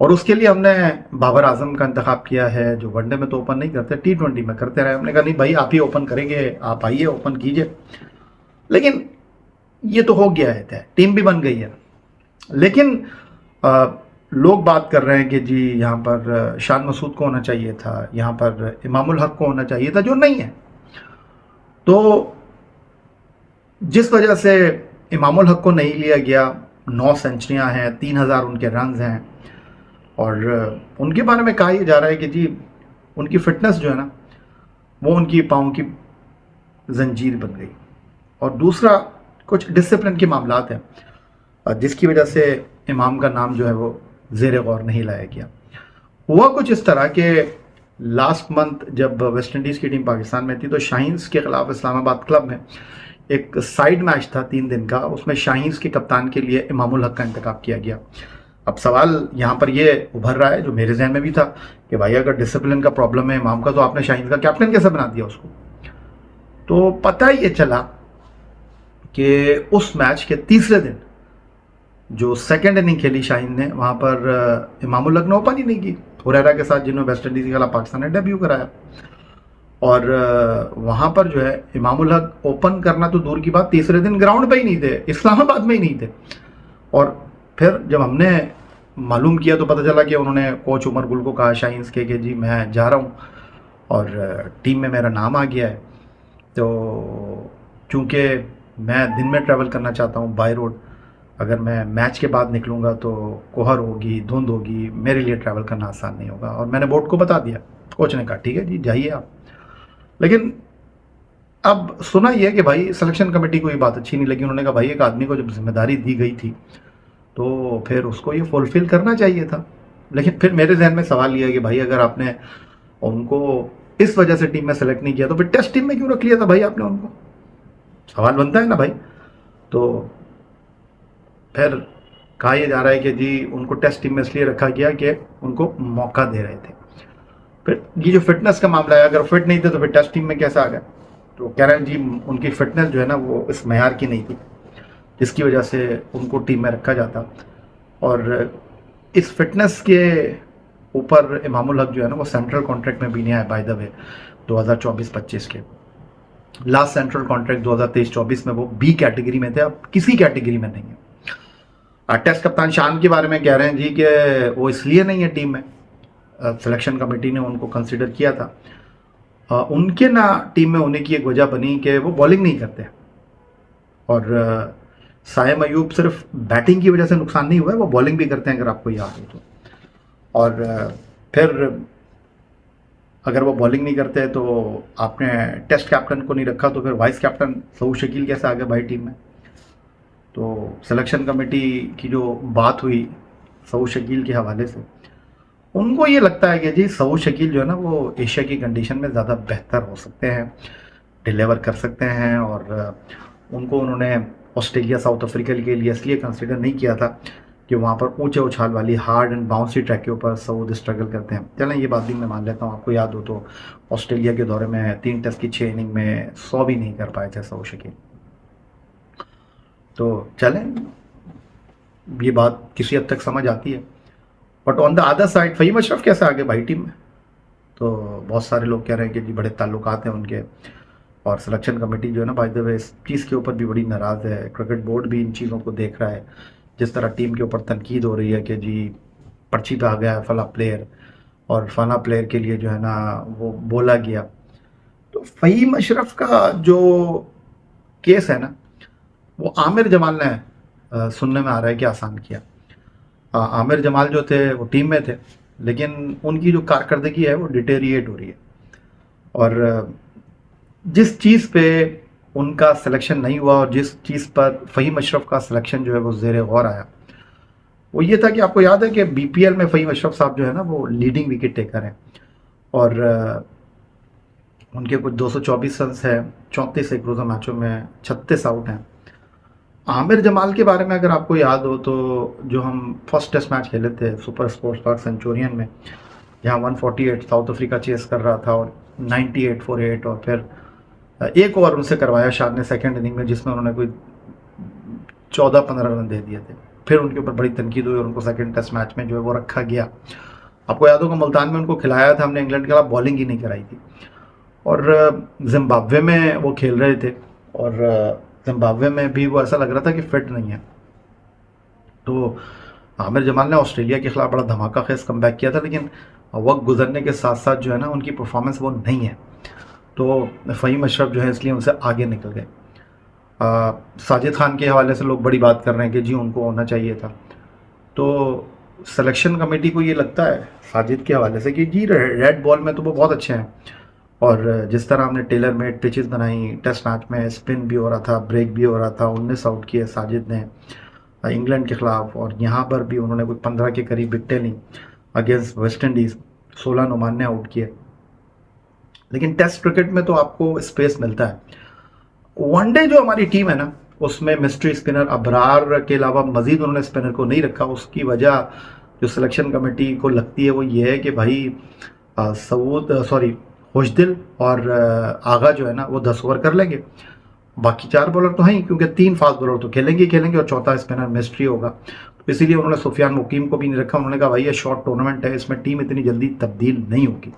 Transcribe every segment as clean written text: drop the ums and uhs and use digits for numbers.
اور اس کے لیے ہم نے بابر اعظم کا انتخاب کیا ہے، جو ون ڈے میں تو اوپن نہیں کرتے، T20 میں کرتے رہے. ہم نے کہا نہیں بھائی آپ ہی اوپن کریں گے، آپ آئیے اوپن کیجئے. لیکن یہ تو ہو گیا ہے، ٹیم بھی بن گئی ہے. لیکن لوگ بات کر رہے ہیں کہ جی یہاں پر شان مسعود کو ہونا چاہیے تھا، یہاں پر امام الحق کو ہونا چاہیے تھا، جو نہیں ہے. تو جس وجہ سے امام الحق کو نہیں لیا گیا، 9 سینچریاں ہیں، 3000 ان کے رنز ہیں، اور ان کے بارے میں کہا یہ جا رہا ہے کہ جی ان کی فٹنس جو ہے نا وہ ان کی پاؤں کی زنجیر بن گئی. اور دوسرا کچھ ڈسپلن کے معاملات ہیں جس کی وجہ سے امام کا نام جو ہے وہ زیر غور نہیں لایا گیا. ہوا کچھ اس طرح کہ لاسٹ منتھ جب ویسٹ انڈیز کی ٹیم پاکستان میں تھی تو شاہینز کے خلاف اسلام آباد کلب میں ایک سائیڈ میچ تھا 3 دن کا، اس میں شاہینز کے کپتان کے لیے امام الحق کا انتخاب کیا گیا. اب سوال یہاں پر یہ ابھر رہا ہے، جو میرے ذہن میں بھی تھا، کہ بھائی اگر ڈسپلن کا پرابلم ہے امام کا تو آپ نے شاہینز کا کیپٹن کیسے بنا دیا اس کو؟ تو پتہ یہ چلا کہ اس میچ کے تیسرے دن جو سیکنڈ اننگ کھیلی شاہین نے، وہاں پر امام الحق نے اوپن ہی نہیں کی ہریرا کے ساتھ، جنہوں نے ویسٹ انڈیز کے خلاف پاکستان نے ڈیبیو کرایا. اور وہاں پر جو ہے امام الحق اوپن کرنا تو دور کی بات، تیسرے دن گراؤنڈ پہ ہی نہیں تھے، اسلام آباد میں ہی نہیں تھے. اور پھر جب ہم نے معلوم کیا تو پتہ چلا کہ انہوں نے کوچ عمر گل کو کہا شاہینز کے کہ جی میں جا رہا ہوں اور ٹیم میں میرا نام آ گیا ہے، تو چونکہ میں دن میں ٹریول کرنا چاہتا ہوں بائی روڈ، اگر میں میچ کے بعد نکلوں گا تو کوہر ہوگی، دھند ہوگی، میرے لیے ٹریول کرنا آسان نہیں ہوگا. اور میں نے بورڈ کو بتا دیا، کوچ نے کہا ٹھیک ہے جی جائیے آپ. لیکن اب سنا یہ کہ بھائی سلیکشن کمیٹی کو یہ بات اچھی نہیں لگی. انہوں نے کہا بھائی ایک آدمی کو جب ذمہ داری دی گئی تھی تو پھر اس کو یہ فلفل کرنا چاہیے تھا. لیکن پھر میرے ذہن میں سوال یہ ہے کہ بھائی اگر آپ نے ان کو اس وجہ سے ٹیم میں سلیکٹ نہیں کیا تو پھر ٹیسٹ ٹیم میں کیوں رکھ لیا تھا بھائی آپ نے ان کو؟ سوال بنتا ہے نا بھائی. تو پھر کہا یہ جا رہا ہے کہ جی ان کو ٹیسٹ ٹیم میں اس لیے رکھا گیا کہ ان کو موقع دے رہے تھے. پھر یہ جو فٹنس کا معاملہ ہے، اگر فٹ نہیں تھے تو پھر ٹیسٹ ٹیم میں کیسے آ گئے؟ تو کہہ رہے ہیں جی ان کی فٹنس جو ہے نا وہ اس معیار کی نہیں تھی جس کی وجہ سے ان کو ٹیم میں رکھا جاتا. اور اس فٹنس کے اوپر امام الحق جو ہے نا وہ سینٹرل کانٹریکٹ میں بھی نہیں آیا بائی دا وے 2024-25 کے. لاسٹ سینٹرل کانٹریکٹ 2023-24 میں وہ بی کیٹیگری میں تھے، اب کسی کیٹیگری میں نہیں ہے. ٹیسٹ کپتان شان کے بارے میں کہہ رہے ہیں جی کہ وہ اس لیے نہیں ہے ٹیم میں، سلیکشن کمیٹی نے ان کو کنسیڈر کیا تھا. ان کے نہ ٹیم میں ہونے کی ایک وجہ بنی کہ وہ بالنگ نہیں کرتے. اور سائم ایوب صرف بیٹنگ کی وجہ سے نقصان نہیں ہوا ہے، وہ بالنگ بھی کرتے ہیں اگر آپ کو یاد ہو تو. اور پھر اگر وہ بالنگ نہیں کرتے تو آپ نے ٹیسٹ کیپٹن کو نہیں رکھا تو پھر وائس کیپٹن سعود شکیل کیسے آ گئے بھائی ٹیم میں؟ تو سلیکشن کمیٹی کی جو بات ہوئی سعود شکیل کے حوالے سے، ان کو یہ لگتا ہے کہ جی سعود شکیل جو ہے نا وہ ایشیا کی کنڈیشن میں زیادہ بہتر ہو سکتے ہیں، ڈیلیور کر سکتے ہیں. اور ان کو انہوں نے آسٹریلیا ساؤتھ افریقہ کے لیے اس لیے کنسیڈر نہیں کیا تھا کہ وہاں پر اونچے اچھال والی ہارڈ اینڈ باؤنسی ٹریک کے اوپر سعود اسٹرگل کرتے ہیں. چلیں یہ بات بھی میں مان لیتا ہوں، آپ کو یاد ہو تو آسٹریلیا کے دورے میں 3 ٹیسٹ کی 6 اننگ میں 100 بھی نہیں کر پائے تھے سعود شکیل. تو چلیں یہ بات کسی حد تک سمجھ آتی ہے. But on the other side Fahim Ashraf کیسے آگے بھائی ٹیم میں؟ تو بہت سارے لوگ کہہ رہے ہیں کہ جی بڑے تعلقات ہیں ان کے، اور سلیکشن کمیٹی جو ہے نا بائی دا وے اس چیز کے اوپر بھی بڑی ناراض ہے. کرکٹ بورڈ بھی ان چیزوں کو دیکھ رہا ہے، جس طرح ٹیم کے اوپر تنقید ہو رہی ہے کہ جی پرچی پہ آ گیا ہے فلاں پلیئر اور فلاں پلیئر کے لیے جو ہے نا وہ بولا گیا. تو فہیم اشرف کا جو کیس ہے نا وہ عامر جمال نے سننے میں آ رہا ہے کہ آسان کیا. عامر جمال جو تھے وہ ٹیم میں تھے لیکن ان کی جو کارکردگی ہے وہ ڈیٹیریٹ ہو رہی ہے. اور جس چیز پہ ان کا سلیکشن نہیں ہوا اور جس چیز پر فہیم اشرف کا سلیکشن جو ہے وہ زیر غور آیا وہ یہ تھا کہ آپ کو یاد ہے کہ بی پی ایل میں فہیم اشرف صاحب جو ہے نا وہ لیڈنگ وکٹ ٹیکر ہیں اور ان کے کچھ 224 رنس ہیں 34 ایک روزہ میچوں میں، 36 آؤٹ ہیں. عامر جمال کے بارے میں اگر آپ کو یاد ہو تو جو ہم فرسٹ ٹیسٹ میچ کھیلے تھے سپر اسپورٹس پارک سینچورین میں، جہاں 148 ساؤتھ افریقہ چیز کر رہا تھا اور 98 فور 8، اور پھر ایک اوور ان سے کروایا شاد نے سیکنڈ اننگ میں جس میں انہوں نے کوئی 14-15 رن دے دیے تھے. پھر ان کے اوپر بڑی تنقید ہوئی اور ان کو سیکنڈ ٹیسٹ میچ میں جو ہے وہ رکھا گیا. آپ کو یاد ہوگا ملتان میں ان کو کھلایا تھا ہم نے, انگلینڈ کے خلاف بالنگ ہی نہیں کرائی تھی. اور زمبابوے میں وہ کھیل رہے تھے اور زمبابوے میں بھی وہ ایسا لگ رہا تھا کہ فٹ نہیں ہے. تو عامر جمال نے آسٹریلیا کے خلاف بڑا دھماکہ خیز کم بیک کیا تھا, لیکن وقت گزرنے کے ساتھ ساتھ جو ہے نا ان کی پرفارمنس وہ نہیں ہے. تو فہیم اشرف جو ہے اس لیے ان سے آگے نکل گئے. ساجد خان کے حوالے سے لوگ بڑی بات کر رہے ہیں کہ جی ان کو ہونا چاہیے تھا. تو سلیکشن کمیٹی کو یہ لگتا ہے ساجد کے حوالے سے کہ جی ریڈ بال میں تو وہ بہت اچھے ہیں, اور جس طرح ہم نے ٹیلر میڈ پچز بنائی, ٹیسٹ میچ میں اسپن بھی ہو رہا تھا, بریک بھی ہو رہا تھا, 19 آؤٹ کیے ساجد نے انگلینڈ کے خلاف, اور یہاں پر بھی انہوں نے کوئی 15 کے قریب وکٹیں لیں اگینسٹ ویسٹ انڈیز, 16 نعمان نے آؤٹ کیے. لیکن ٹیسٹ کرکٹ میں تو آپ کو اسپیس ملتا ہے. ون ڈے جو ہماری ٹیم ہے نا اس میں مسٹری اسپنر ابرار کے علاوہ مزید انہوں نے اسپنر کو نہیں رکھا. اس کی وجہ جو سلیکشن کمیٹی کو لگتی ہے وہ یہ ہے کہ بھائی خوشدل اور آغا جو ہے نا وہ 10 اوور کر لیں گے, باقی 4 بالر تو ہیں کیونکہ 3 فاسٹ بالر تو کھیلیں گے اور چوتھا اسپنر مسٹری ہوگا. تو اسی لیے انہوں نے سفیان مقیم کو بھی نہیں رکھا. انہوں نے کہا بھائی یہ شارٹ ٹورنامنٹ ہے, اس میں ٹیم اتنی جلدی تبدیل نہیں ہوگی.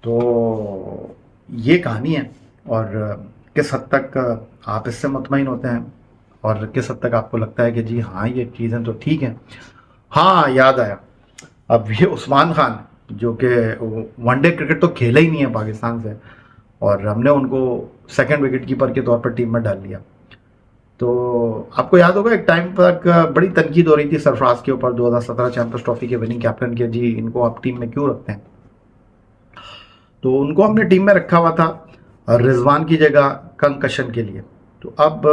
تو یہ کہانی ہے, اور کس حد تک آپ اس سے مطمئن ہوتے ہیں اور کس حد تک آپ کو لگتا ہے کہ جی ہاں یہ چیزیں تو ٹھیک ہیں. ہاں یاد آیا, اب یہ عثمان خان جو کہ ون ڈے کرکٹ تو کھیلا ہی نہیں ہے پاکستان سے, اور ہم نے ان کو سیکنڈ وکٹ کیپر کے طور پر ٹیم میں ڈال لیا. تو آپ کو یاد ہوگا ایک ٹائم تک بڑی تنقید ہو رہی تھی سرفراز کے اوپر 2017 چیمپئنز ٹرافی کے وننگ کیپٹن کے, جی ان کو آپ ٹیم میں کیوں رکھتے ہیں. تو ان کو ہم نے ٹیم میں رکھا ہوا تھا رضوان کی جگہ کنکشن کے لیے. تو اب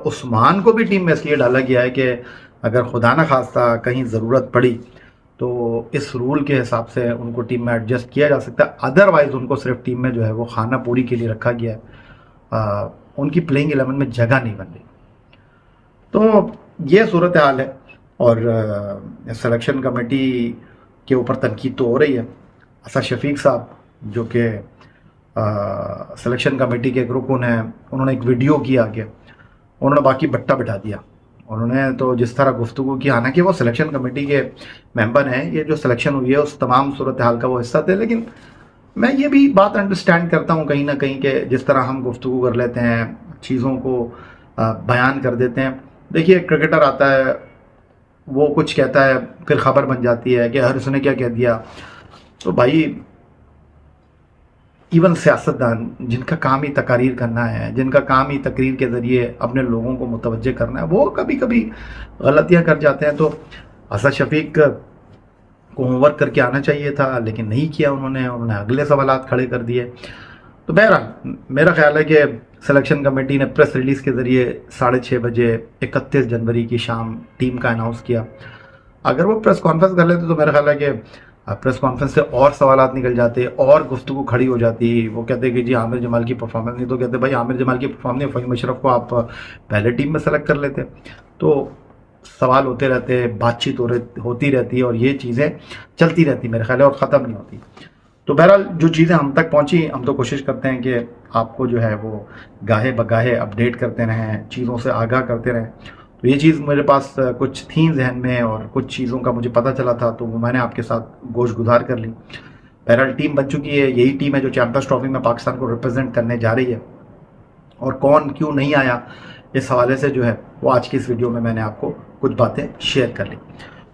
عثمان کو بھی ٹیم میں اس لیے ڈالا گیا ہے کہ اگر خدا نہ خواستہ کہیں ضرورت پڑی تو اس رول کے حساب سے ان کو ٹیم میں ایڈجسٹ کیا جا سکتا ہے. ادروائز ان کو صرف ٹیم میں جو ہے وہ خانہ پوری کے لیے رکھا گیا ہے, ان کی پلینگ 11 میں جگہ نہیں بن رہی. تو یہ صورتحال ہے, اور سلیکشن کمیٹی کے اوپر تنقید تو ہو رہی ہے. اسد شفیق صاحب جو کہ سلیکشن کمیٹی کے ایک رکن ہیں, انہوں نے ایک ویڈیو کیا کہ انہوں نے باقی بٹا بٹھا دیا. انہوں نے تو جس طرح گفتگو کی, حالانکہ وہ سلیکشن کمیٹی کے ممبر ہیں, یہ جو سلیکشن ہوئی ہے اس تمام صورتحال کا وہ حصہ تھے. لیکن میں یہ بھی بات انڈرسٹینڈ کرتا ہوں کہیں نہ کہیں کہ جس طرح ہم گفتگو کر لیتے ہیں, چیزوں کو بیان کر دیتے ہیں. دیکھیے کرکٹر آتا ہے, وہ کچھ کہتا ہے, پھر خبر بن جاتی ہے کہ ہر اس نے کیا کہہ دیا. تو بھائی ایون سیاستدان جن کا کام ہی تقاریر کرنا ہے, جن کا کام ہی تقریر کے ذریعے اپنے لوگوں کو متوجہ کرنا ہے, وہ کبھی کبھی غلطیاں کر جاتے ہیں. تو اسد شفیق کو ہوم ورک کر کے آنا چاہیے تھا لیکن نہیں کیا انہوں نے اگلے سوالات کھڑے کر دیے. تو بہرحال میرا خیال ہے کہ سلیکشن کمیٹی نے پریس ریلیز کے ذریعے 6:30 بجے 31 جنوری کی شام ٹیم کا اناؤنس کیا. اگر وہ پریس کانفرنس کر لیتے تو میرا خیال ہے کہ پریس کانفرنس سے اور سوالات نکل جاتے اور گفتگو کھڑی ہو جاتی. وہ کہتے کہ جی عامر جمال کی پرفارمنس نہیں, تو کہتے بھائی عامر جمال کی پرفارمنس نہیں, فہیم اشرف کو آپ پہلے ٹیم میں سلیکٹ کر لیتے. تو سوال ہوتے رہتے, بات چیت ہوتی رہتی اور یہ چیزیں چلتی رہتی میرے خیال ہے, اور ختم نہیں ہوتی. تو بہرحال جو چیزیں ہم تک پہنچی, ہم تو کوشش کرتے ہیں کہ آپ کو جو ہے وہ گاہے بگاہے اپڈیٹ کرتے رہیں, چیزوں سے آگاہ کرتے رہیں. تو یہ چیز میرے پاس کچھ تھیں ذہن میں اور کچھ چیزوں کا مجھے پتہ چلا تھا, تو وہ میں نے آپ کے ساتھ گوش گزار کر لی. بہرحال ٹیم بن چکی ہے, یہی ٹیم ہے جو چیمپئنز ٹرافی میں پاکستان کو ریپرزینٹ کرنے جا رہی ہے, اور کون کیوں نہیں آیا اس حوالے سے جو ہے وہ آج کی اس ویڈیو میں نے آپ کو کچھ باتیں شیئر کر لی.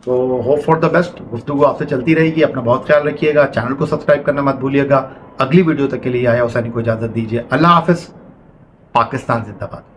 تو ہوپ فار دا بیسٹ, گفتگو آپ سے چلتی رہے گی. اپنا بہت خیال رکھیے گا, چینل کو سبسکرائب کرنا مت بھولیے گا. اگلی ویڈیو تک کے لیے آیا حسینی کو اجازت دیجیے. اللہ حافظ. پاکستان زندہ باد.